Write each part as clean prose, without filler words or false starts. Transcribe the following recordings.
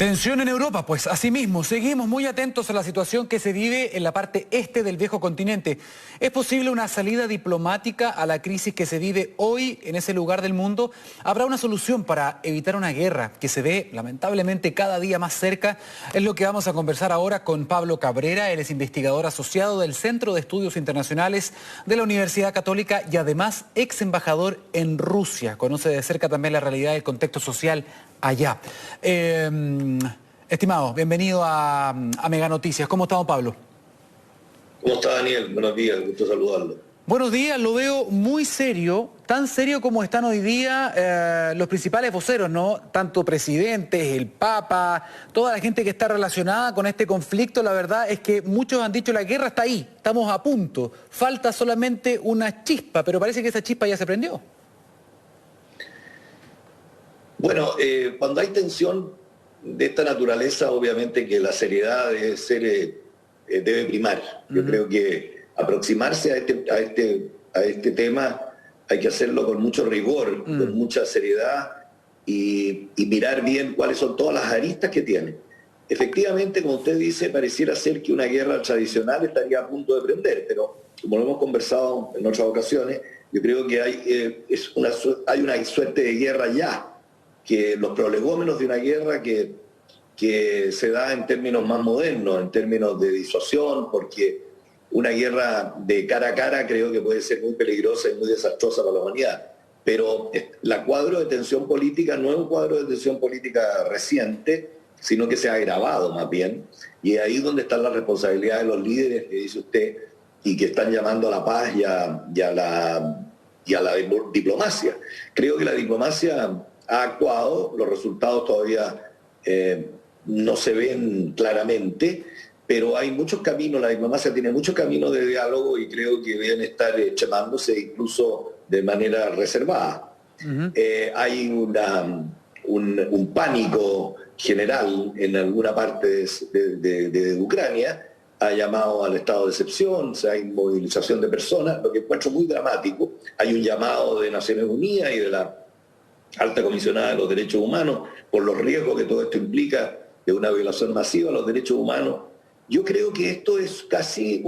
Tensión en Europa, pues asimismo, seguimos muy atentos a la situación que se vive en la parte este del viejo continente. ¿Es posible una salida diplomática a la crisis que se vive hoy en ese lugar del mundo? ¿Habrá una solución para evitar una guerra que se ve lamentablemente cada día más cerca? Es lo que vamos a conversar ahora con Pablo Cabrera. Él es investigador asociado del Centro de Estudios Internacionales de la Universidad Católica y además ex embajador en Rusia. Conoce de cerca también la realidad del contexto social allá. Estimado, bienvenido a Mega Noticias. ¿Cómo estamos, Pablo? ¿Cómo está, Daniel? Buenos días, gusto saludarlo. Buenos días, lo veo muy serio, tan serio como están hoy día los principales voceros, ¿no? Tanto presidentes, el Papa, toda la gente que está relacionada con este conflicto. La verdad es que muchos han dicho la guerra está ahí, estamos a punto, falta solamente una chispa, pero parece que esa chispa ya se prendió. Bueno, cuando hay tensión de esta naturaleza, obviamente que la seriedad debe primar. Yo creo que aproximarse a este tema hay que hacerlo con mucho rigor, con mucha seriedad y mirar bien cuáles son todas las aristas que tiene. Efectivamente, como usted dice, pareciera ser que una guerra tradicional estaría a punto de prender, pero como lo hemos conversado en otras ocasiones, yo creo que hay una suerte de guerra ya, que los prolegómenos de una guerra que se da en términos más modernos, en términos de disuasión, porque una guerra de cara a cara creo que puede ser muy peligrosa y muy desastrosa para la humanidad. Pero el cuadro de tensión política no es un cuadro de tensión política reciente, sino que se ha agravado más bien, y ahí es donde están las responsabilidades de los líderes, que dice usted, y que están llamando a la paz y a la diplomacia. Creo que la diplomacia ha actuado, los resultados todavía no se ven claramente, pero hay muchos caminos, la diplomacia tiene muchos caminos de diálogo y creo que deben estar llamándose incluso de manera reservada. Hay un pánico general en alguna parte de Ucrania, ha llamado al estado de excepción, hay movilización de personas, lo que encuentro muy dramático. Hay un llamado de Naciones Unidas y de la Alta Comisionada de los Derechos Humanos por los riesgos que todo esto implica de una violación masiva a los derechos humanos. Yo creo que esto es casi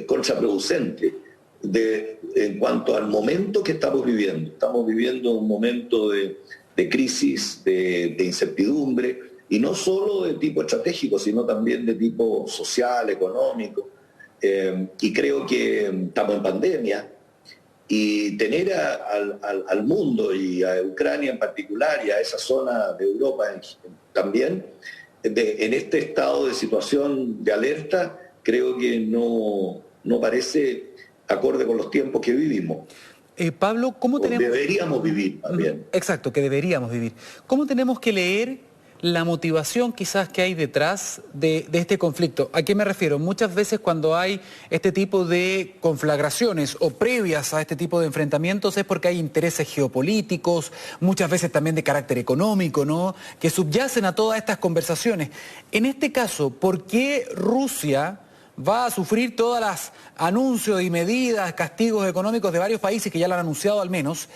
contraproducente en cuanto al momento que estamos viviendo. Estamos viviendo un momento de crisis, de incertidumbre, y no solo de tipo estratégico, sino también de tipo social, económico. Y creo que estamos en pandemia, y tener al mundo y a Ucrania en particular y a esa zona de Europa también en este estado de situación de alerta, creo que no parece acorde con los tiempos que vivimos. Pablo, ¿cómo tenemos... Deberíamos vivir también. Exacto, que deberíamos vivir. ¿Cómo tenemos que leer la motivación quizás que hay detrás de este conflicto? ¿A qué me refiero? Muchas veces cuando hay este tipo de conflagraciones o previas a este tipo de enfrentamientos es porque hay intereses geopolíticos, muchas veces también de carácter económico, ¿no?, que subyacen a todas estas conversaciones. En este caso, ¿por qué Rusia va a sufrir todas las anuncios y medidas, castigos económicos de varios países que ya lo han anunciado al menos,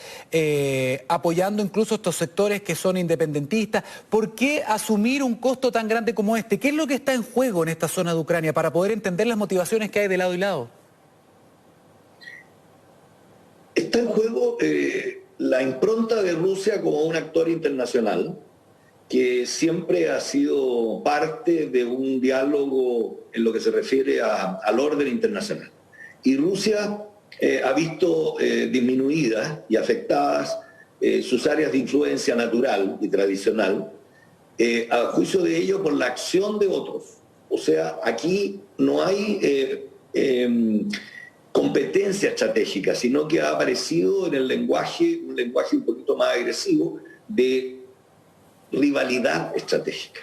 apoyando incluso estos sectores que son independentistas? ¿Por qué asumir un costo tan grande como este? ¿Qué es lo que está en juego en esta zona de Ucrania para poder entender las motivaciones que hay de lado y lado? Está en juego la impronta de Rusia como un actor internacional que siempre ha sido parte de un diálogo en lo que se refiere al orden internacional. Y Rusia ha visto disminuidas y afectadas sus áreas de influencia natural y tradicional, a juicio de ello por la acción de otros. O sea, aquí no hay competencia estratégica, sino que ha aparecido en el lenguaje, un lenguaje un poquito más agresivo de rivalidad estratégica.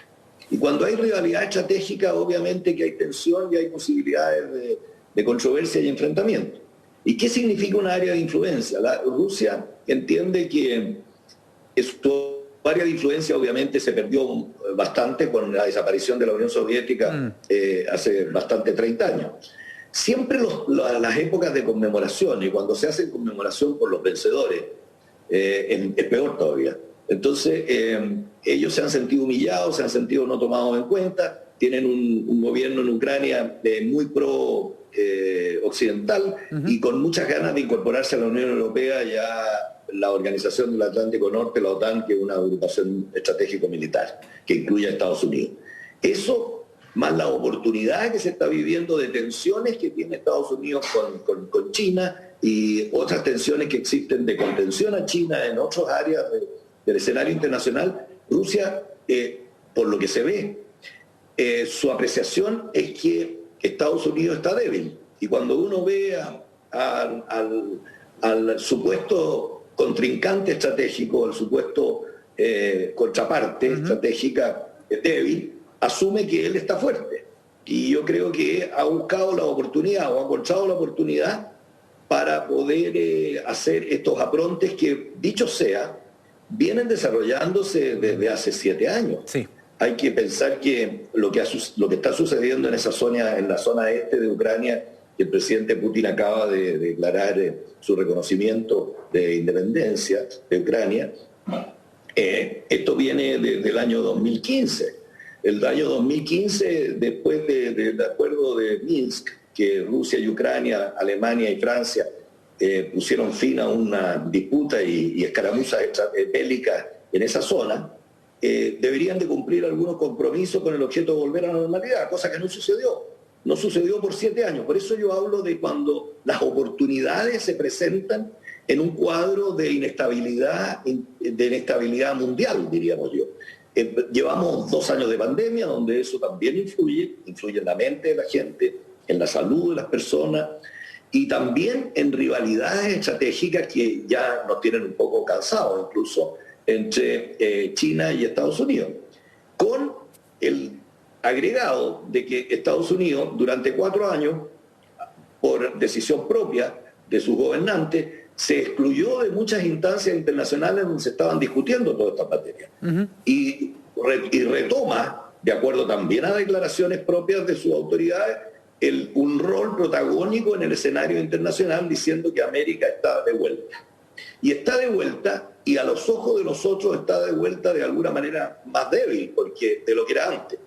Y cuando hay rivalidad estratégica, obviamente que hay tensión y hay posibilidades de controversia y enfrentamiento. ¿Y qué significa un área de influencia? Rusia entiende que su área de influencia obviamente se perdió bastante con la desaparición de la Unión Soviética hace bastante 30 años. Siempre las épocas de conmemoración, y cuando se hace conmemoración por los vencedores, es peor todavía. Entonces, ellos se han sentido humillados, se han sentido no tomados en cuenta, tienen un gobierno en Ucrania muy pro-occidental y con muchas ganas de incorporarse a la Unión Europea, ya la Organización del Atlántico Norte, la OTAN, que es una agrupación estratégico-militar que incluye a Estados Unidos. Eso, más la oportunidad que se está viviendo de tensiones que tiene Estados Unidos con China y otras tensiones que existen de contención a China en otras áreas del escenario internacional, Rusia, por lo que se ve, su apreciación es que Estados Unidos está débil. Y cuando uno ve al supuesto contrincante estratégico, al supuesto contraparte estratégica débil, asume que él está fuerte. Y yo creo que ha buscado la oportunidad o ha encontrado la oportunidad para poder hacer estos aprontes que, dicho sea, vienen desarrollándose desde hace 7 años. Sí. Hay que pensar que lo que está sucediendo en la zona este de Ucrania, que el presidente Putin acaba de declarar su reconocimiento de independencia de Ucrania, esto viene desde el año 2015. El año 2015, después del acuerdo de Minsk, que Rusia y Ucrania, Alemania y Francia pusieron fin a una disputa y escaramuzas bélicas en esa zona, deberían de cumplir algunos compromisos con el objeto de volver a la normalidad, cosa que no sucedió. No sucedió por 7 años. Por eso yo hablo de cuando las oportunidades se presentan en un cuadro de inestabilidad mundial, diríamos yo. Llevamos 2 años de pandemia, donde eso también influye en la mente de la gente, en la salud de las personas, y también en rivalidades estratégicas que ya nos tienen un poco cansados, incluso entre China y Estados Unidos, con el agregado de que Estados Unidos durante 4 años, por decisión propia de sus gobernantes, se excluyó de muchas instancias internacionales donde se estaban discutiendo todas estas materias. Y retoma, de acuerdo también a declaraciones propias de sus autoridades, un rol protagónico en el escenario internacional, diciendo que América está de vuelta. Y está de vuelta, y a los ojos de nosotros está de vuelta de alguna manera más débil de lo que era antes.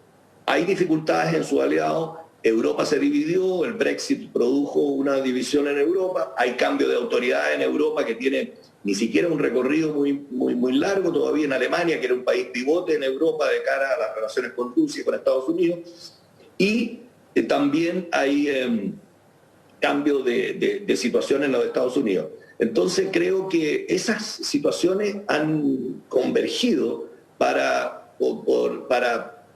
Hay dificultades en sus aliados, Europa se dividió, el Brexit produjo una división en Europa, hay cambio de autoridad en Europa que tiene ni siquiera un recorrido muy largo todavía en Alemania, que era un país pivote en Europa de cara a las relaciones con Rusia y con Estados Unidos, y también hay cambio de situación en los Estados Unidos. Entonces creo que esas situaciones han convergido para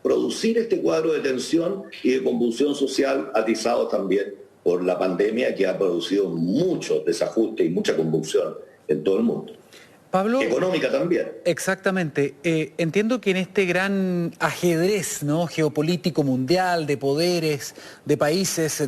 producir este cuadro de tensión y de convulsión social atizado también por la pandemia, que ha producido muchos desajustes y mucha convulsión en todo el mundo. Pablo, económica también. Exactamente. Entiendo que en este gran ajedrez, ¿no?, geopolítico mundial, de poderes, de países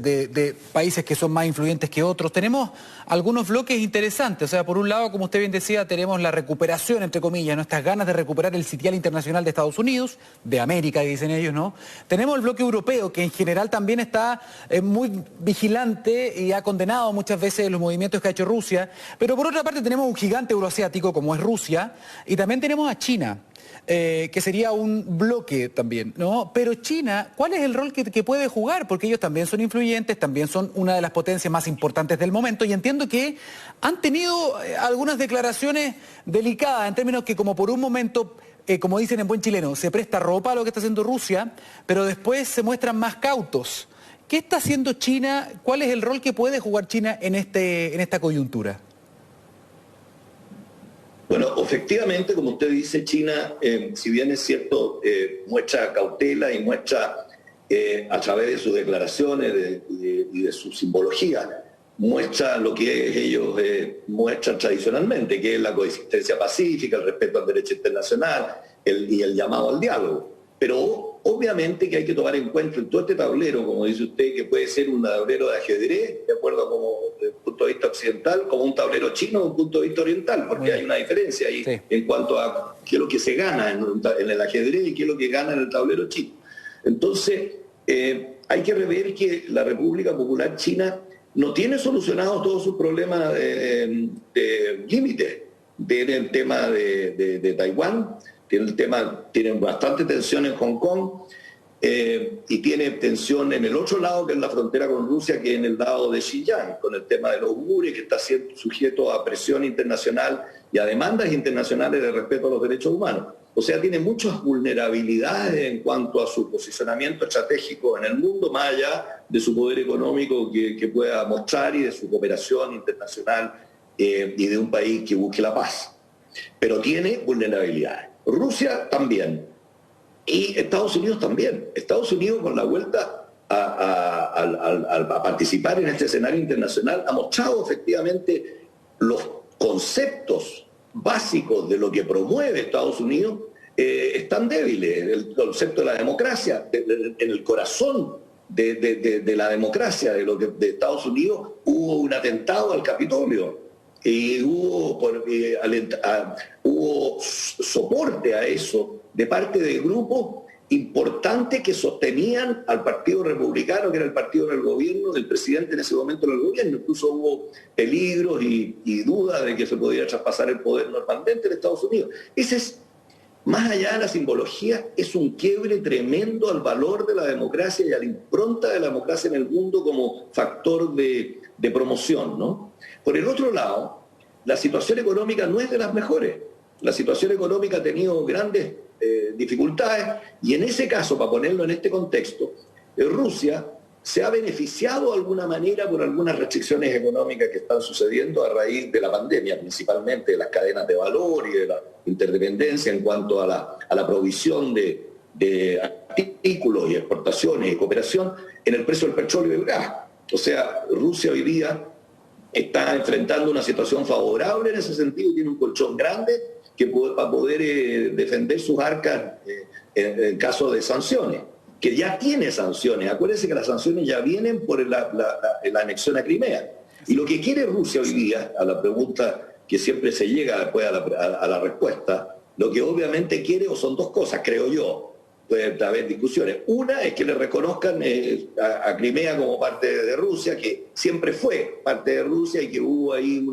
que son más influyentes que otros, tenemos algunos bloques interesantes. O sea, por un lado, como usted bien decía, tenemos la recuperación, entre comillas, nuestras ganas de recuperar el sitial internacional de Estados Unidos, de América, dicen ellos, ¿no? Tenemos el bloque europeo, que en general también está muy vigilante y ha condenado muchas veces los movimientos que ha hecho Rusia. Pero por otra parte tenemos un gigante euroasiático como es Rusia, y también tenemos a China, que sería un bloque también, ¿no? Pero China, ¿cuál es el rol que puede jugar? Porque ellos también son influyentes, también son una de las potencias más importantes del momento, y entiendo que han tenido algunas declaraciones delicadas, en términos que como por un momento, como dicen en buen chileno, se presta ropa a lo que está haciendo Rusia, pero después se muestran más cautos. ¿Qué está haciendo China? ¿Cuál es el rol que puede jugar China en esta coyuntura? Bueno, efectivamente, como usted dice, China, si bien es cierto, muestra cautela y muestra a través de sus declaraciones y de su simbología, muestra lo que ellos muestran tradicionalmente, que es la coexistencia pacífica, el respeto al derecho internacional y el llamado al diálogo. Pero obviamente que hay que tomar en cuenta en todo este tablero, como dice usted, que puede ser un tablero de ajedrez, de acuerdo desde el punto de vista occidental, como un tablero chino desde un punto de vista oriental, porque hay una diferencia ahí en cuanto a qué es lo que se gana en el ajedrez y qué es lo que gana en el tablero chino. Entonces, hay que rever que la República Popular China no tiene solucionados todos sus problemas de límite. Tiene el tema de Taiwán, tiene bastante tensión en Hong Kong, y tiene tensión en el otro lado, que es la frontera con Rusia, que es en el lado de Xinjiang, con el tema de los uigures, que está siendo sujeto a presión internacional y a demandas internacionales de respeto a los derechos humanos. O sea, tiene muchas vulnerabilidades en cuanto a su posicionamiento estratégico en el mundo, más allá de su poder económico que pueda mostrar y de su cooperación internacional, y de un país que busque la paz. Pero tiene vulnerabilidades. Rusia también. Y Estados Unidos también. Estados Unidos, con la vuelta a participar en este escenario internacional, ha mostrado efectivamente los conceptos básicos de lo que promueve Estados Unidos, están débiles. El concepto de la democracia, en el corazón de la democracia de Estados Unidos, hubo un atentado al Capitolio. Y hubo soporte a eso de parte de grupos importantes que sostenían al Partido Republicano, que era el partido del gobierno, del presidente en ese momento del gobierno. Incluso hubo peligros y dudas de que se podía traspasar el poder normalmente en Estados Unidos. Ese es, más allá de la simbología, es un quiebre tremendo al valor de la democracia y a la impronta de la democracia en el mundo como factor de promoción, ¿no? Por el otro lado, la situación económica no es de las mejores. La situación económica ha tenido grandes dificultades, y en ese caso, para ponerlo en este contexto, Rusia se ha beneficiado de alguna manera por algunas restricciones económicas que están sucediendo a raíz de la pandemia, principalmente de las cadenas de valor y de la interdependencia en cuanto a la provisión de artículos y exportaciones y cooperación en el precio del petróleo y el gas. O sea, Rusia hoy día está enfrentando una situación favorable en ese sentido, tiene un colchón grande para poder defender sus arcas en caso de sanciones, que ya tiene sanciones. Acuérdense que las sanciones ya vienen por la anexión a Crimea. Y lo que quiere Rusia hoy día, a la pregunta que siempre se llega después a la respuesta, lo que obviamente quiere son dos cosas, creo yo. Puede haber discusiones. Una es que le reconozcan a Crimea como parte de Rusia, que siempre fue parte de Rusia, y que hubo ahí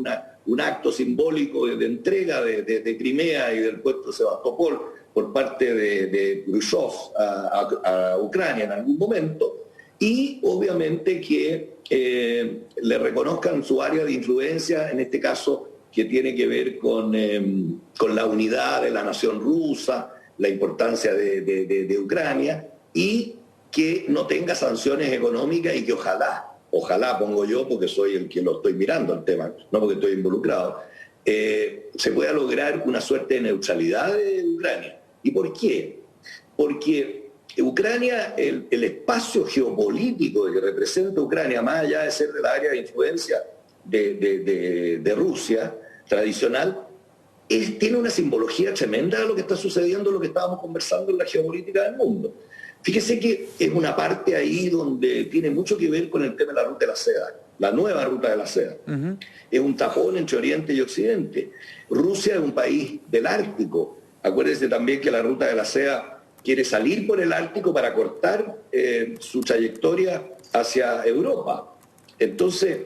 un acto simbólico de entrega de Crimea y del puerto de Sebastopol por parte de Khrushchev a Ucrania en algún momento, y obviamente que le reconozcan su área de influencia, en este caso que tiene que ver con la unidad de la nación rusa, la importancia de Ucrania, y que no tenga sanciones económicas, y que ojalá pongo yo, porque soy el que lo estoy mirando el tema, no porque estoy involucrado, se pueda lograr una suerte de neutralidad de Ucrania. ¿Y por qué? Porque Ucrania, el espacio geopolítico que representa Ucrania, más allá de ser del área de influencia de Rusia tradicional, tiene una simbología tremenda de lo que está sucediendo, lo que estábamos conversando en la geopolítica del mundo. Fíjese que es una parte ahí donde tiene mucho que ver con el tema de la ruta de la seda, la nueva ruta de la seda. Uh-huh. Es un tapón entre Oriente y Occidente. Rusia es un país del Ártico. Acuérdense también que la ruta de la seda quiere salir por el Ártico para cortar su trayectoria hacia Europa. Entonces,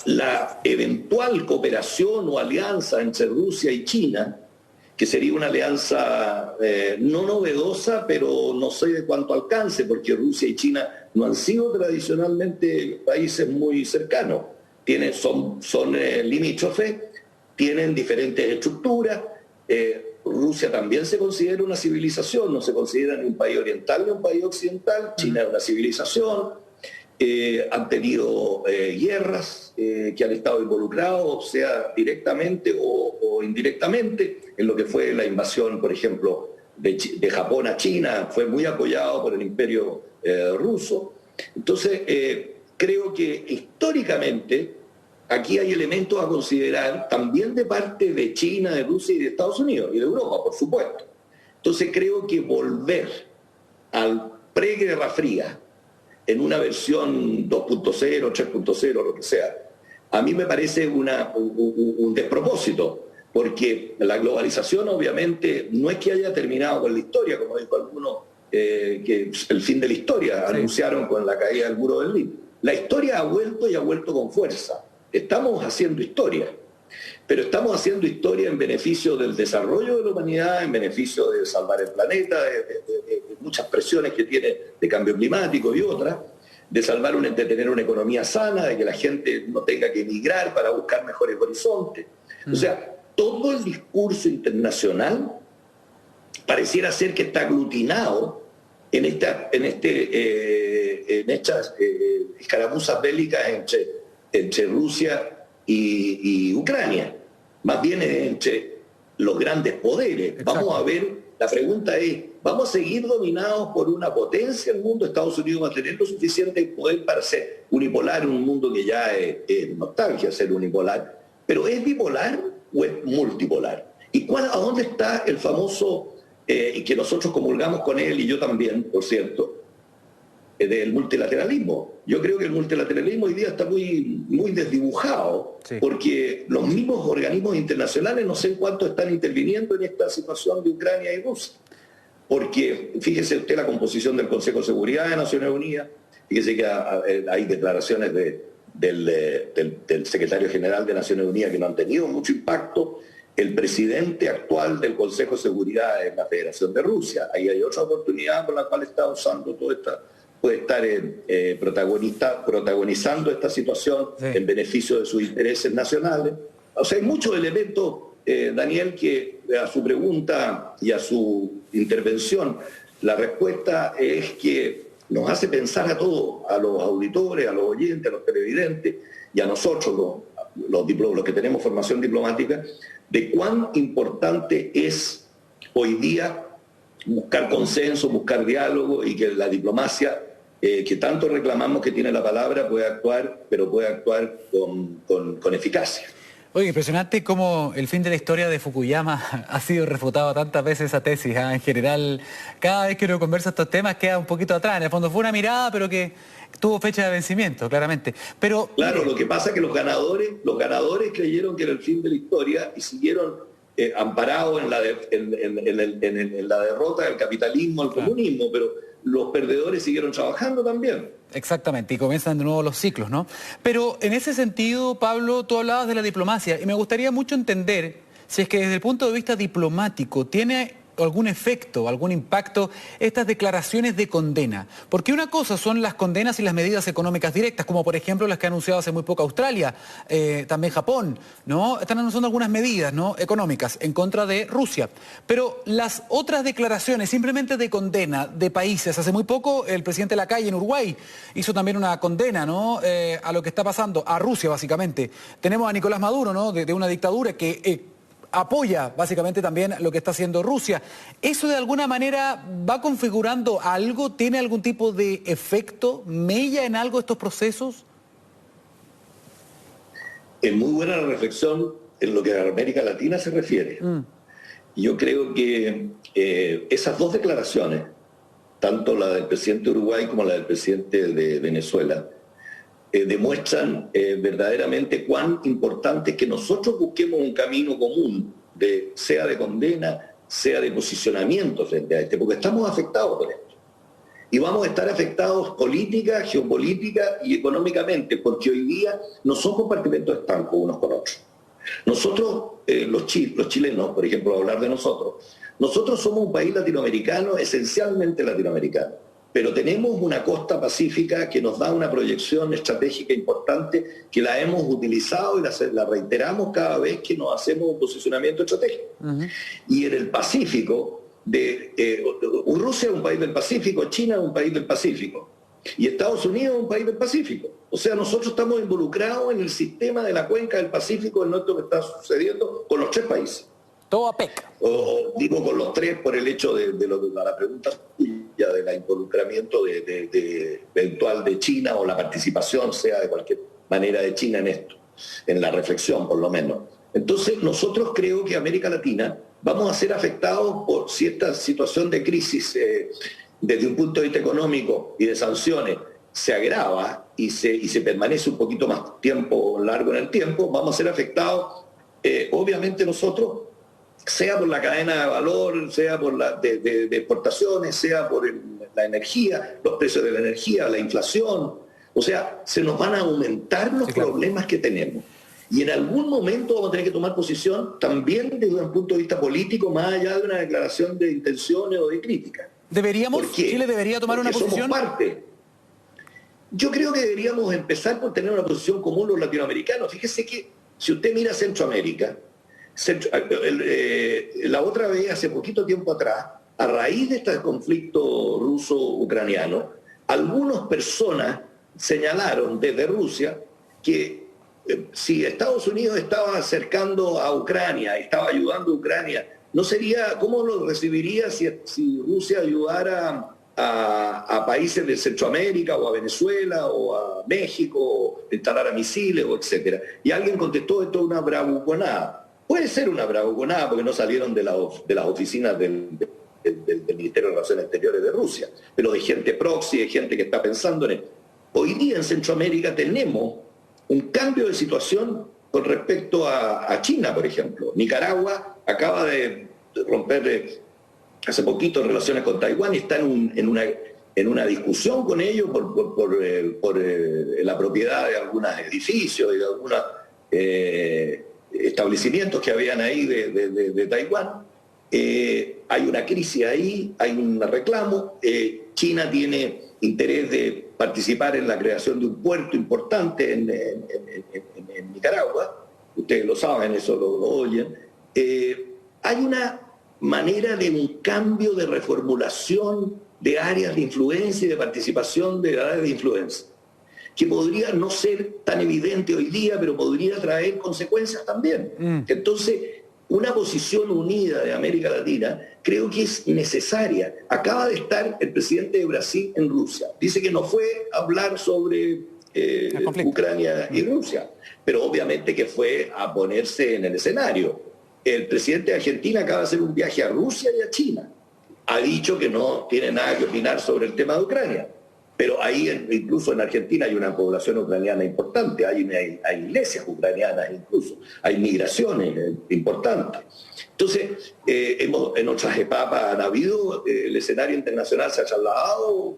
la eventual cooperación o alianza entre Rusia y China, que sería una alianza no novedosa, pero no sé de cuánto alcance, porque Rusia y China no han sido tradicionalmente países muy cercanos. Son limítrofes, tienen diferentes estructuras. Rusia también se considera una civilización, no se considera ni un país oriental ni un país occidental. China es una civilización. Han tenido guerras que han estado involucrados, sea directamente o indirectamente, en lo que fue la invasión, por ejemplo, de Japón a China. Fue muy apoyado por el imperio ruso. Entonces, creo que históricamente aquí hay elementos a considerar también de parte de China, de Rusia y de Estados Unidos, y de Europa, por supuesto. Entonces, creo que volver al preguerra fría, en una versión 2.0, 3.0, lo que sea, a mí me parece un despropósito, porque la globalización obviamente no es que haya terminado con la historia, como dijo alguno, que el fin de la historia, sí, anunciaron con la caída del muro de Berlín. La historia ha vuelto, y ha vuelto con fuerza. Estamos haciendo historia. pero estamos haciendo historia en beneficio del desarrollo de la humanidad, en beneficio de salvar el planeta, de muchas presiones que tiene de cambio climático y otras, de tener una economía sana, de que la gente no tenga que emigrar para buscar mejores horizontes. O sea, todo el discurso internacional pareciera ser que está aglutinado en estas escaramuzas bélicas entre Rusia y Ucrania, más bien entre los grandes poderes. Exacto. Vamos a ver, la pregunta es, ¿vamos a seguir dominados por una potencia en el mundo? ¿Estados Unidos va a tener lo suficiente poder para ser unipolar en un mundo que ya es nostalgia ser unipolar? ¿Pero es bipolar o es multipolar? ¿Y a dónde está el famoso, y que nosotros comulgamos con él, y yo también, por cierto, del multilateralismo? Yo creo que el multilateralismo hoy día está muy desdibujado, sí, porque los mismos organismos internacionales no sé en cuánto están interviniendo en esta situación de Ucrania y Rusia. Porque fíjese usted la composición del Consejo de Seguridad de Naciones Unidas, fíjese que hay declaraciones del secretario general de Naciones Unidas que no han tenido mucho impacto. El presidente actual del Consejo de Seguridad es la Federación de Rusia. Ahí hay otra oportunidad por la cual está usando toda esta, puede estar protagonizando esta situación, sí, en beneficio de sus intereses nacionales. O sea, hay muchos elementos, Daniel, que a su pregunta y a su intervención, la respuesta es que nos hace pensar a todos, a los auditores, a los oyentes, a los televidentes y a nosotros, los que tenemos formación diplomática, de cuán importante es hoy día buscar consenso, buscar diálogo, y que la diplomacia, que tanto reclamamos que tiene la palabra, puede actuar, pero puede actuar con eficacia. Oye, impresionante cómo el fin de la historia de Fukuyama ha sido refutado tantas veces esa tesis, ¿eh? En general, cada vez que uno conversa estos temas queda un poquito atrás. En el fondo fue una mirada, pero que tuvo fecha de vencimiento, claramente. Pero claro, lo que pasa es que los ganadores creyeron que era el fin de la historia y siguieron amparados en la derrota del capitalismo al comunismo, pero los perdedores siguieron trabajando también. Exactamente, y comienzan de nuevo los ciclos, ¿no? Pero en ese sentido, Pablo, tú hablabas de la diplomacia, y me gustaría mucho entender si es que desde el punto de vista diplomático tiene algún efecto, algún impacto estas declaraciones de condena. Porque una cosa son las condenas y las medidas económicas directas, como por ejemplo las que ha anunciado hace muy poco Australia, también Japón, ¿no? Están anunciando algunas medidas, ¿no?, económicas en contra de Rusia. Pero las otras declaraciones simplemente de condena de países, hace muy poco el presidente Lacalle en Uruguay hizo también una condena, ¿no?, a lo que está pasando, a Rusia básicamente. Tenemos a Nicolás Maduro, ¿no?, de una dictadura que apoya básicamente también lo que está haciendo Rusia. ¿Eso de alguna manera va configurando algo? ¿Tiene algún tipo de efecto? ¿Mella en algo estos procesos? Es muy buena la reflexión en lo que a América Latina se refiere. Yo creo que esas dos declaraciones, tanto la del presidente de Uruguay como la del presidente de Venezuela, demuestran verdaderamente cuán importante es que nosotros busquemos un camino común, sea de condena, sea de posicionamiento frente a porque estamos afectados por esto. Y vamos a estar afectados política, geopolítica y económicamente, porque hoy día no son compartimentos estancos unos con otros. Nosotros, los chilenos, por ejemplo, hablar de nosotros somos un país latinoamericano, esencialmente latinoamericano, pero tenemos una costa pacífica que nos da una proyección estratégica importante que la hemos utilizado y la reiteramos cada vez que nos hacemos un posicionamiento estratégico. Y en el Pacífico, Rusia es un país del Pacífico, China es un país del Pacífico y Estados Unidos es un país del Pacífico. O sea, nosotros estamos involucrados en el sistema de la cuenca del Pacífico, en esto que está sucediendo con los tres países. Todo APEC. O digo con los tres por el hecho de la pregunta suya, del involucramiento eventual de China o la participación, sea de cualquier manera, de China en esto, en la reflexión por lo menos. Entonces nosotros creo que América Latina vamos a ser afectados por cierta situación de crisis desde un punto de vista económico y de sanciones se agrava y se permanece un poquito más tiempo, largo en el tiempo, vamos a ser afectados, obviamente nosotros, sea por la cadena de valor, sea por de exportaciones, sea por la energía, los precios de la energía, la inflación. O sea, se nos van a aumentar los problemas que tenemos. Y en algún momento vamos a tener que tomar posición también desde un punto de vista político, más allá de una declaración de intenciones o de crítica. ¿Chile debería tomar una posición? Somos parte. Yo creo que deberíamos empezar por tener una posición común los latinoamericanos. Fíjese que si usted mira Centroamérica, la otra vez, hace poquito tiempo atrás, a raíz de este conflicto ruso-ucraniano, algunas personas señalaron desde Rusia que si Estados Unidos estaba acercando a Ucrania, estaba ayudando a Ucrania, no sería, ¿cómo lo recibiría si Rusia ayudara a países de Centroamérica o a Venezuela o a México, o instalara misiles o etcétera? Y alguien contestó, esto es una bravuconada. Puede ser una bravuconada porque no salieron de las oficinas del Ministerio de Relaciones Exteriores de Rusia, pero de gente proxy, de gente que está pensando en esto. Hoy día en Centroamérica tenemos un cambio de situación con respecto a China, por ejemplo. Nicaragua acaba de romper hace poquito relaciones con Taiwán y está en una discusión con ellos por la propiedad de algunos edificios y de algunos establecimientos que habían ahí de Taiwán. Hay una crisis ahí, hay un reclamo. China tiene interés de participar en la creación de un puerto importante en Nicaragua. Ustedes lo saben, eso lo oyen. Hay una manera de un cambio de reformulación de áreas de influencia y de participación de áreas de influencia, que podría no ser tan evidente hoy día, pero podría traer consecuencias también. Entonces, una posición unida de América Latina creo que es necesaria. Acaba de estar el presidente de Brasil en Rusia. Dice que no fue a hablar sobre Ucrania y Rusia, pero obviamente que fue a ponerse en el escenario. El presidente de Argentina acaba de hacer un viaje a Rusia y a China. Ha dicho que no tiene nada que opinar sobre el tema de Ucrania. Pero ahí, incluso en Argentina, hay una población ucraniana importante, hay iglesias ucranianas incluso, hay migraciones importantes. Entonces, en otras etapas han habido, el escenario internacional se ha trasladado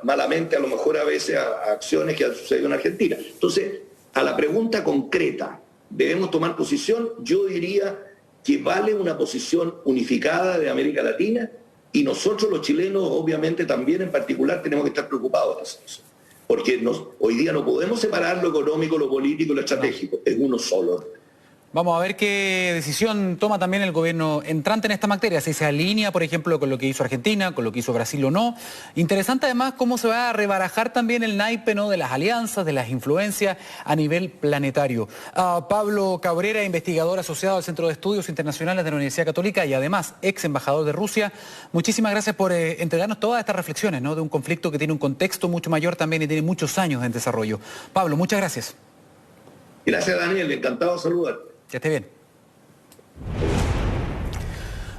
malamente a lo mejor a veces a acciones que han sucedido en Argentina. Entonces, a la pregunta concreta, ¿debemos tomar posición? Yo diría que vale una posición unificada de América Latina. Y nosotros los chilenos, obviamente también en particular, tenemos que estar preocupados de eso. Porque hoy día no podemos separar lo económico, lo político y lo estratégico. Es uno solo. Vamos a ver qué decisión toma también el gobierno entrante en esta materia, si se alinea, por ejemplo, con lo que hizo Argentina, con lo que hizo Brasil o no. Interesante además cómo se va a rebarajar también el naipe, ¿no?, de las alianzas, de las influencias a nivel planetario. Pablo Cabrera, investigador asociado al Centro de Estudios Internacionales de la Universidad Católica y además ex embajador de Rusia, muchísimas gracias por entregarnos todas estas reflexiones, ¿no?, de un conflicto que tiene un contexto mucho mayor también y tiene muchos años en desarrollo. Pablo, muchas gracias. Gracias, Daniel, encantado de saludarte. Que esté bien.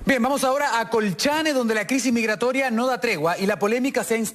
Bien, vamos ahora a Colchane, donde la crisis migratoria no da tregua y la polémica se ha instalado.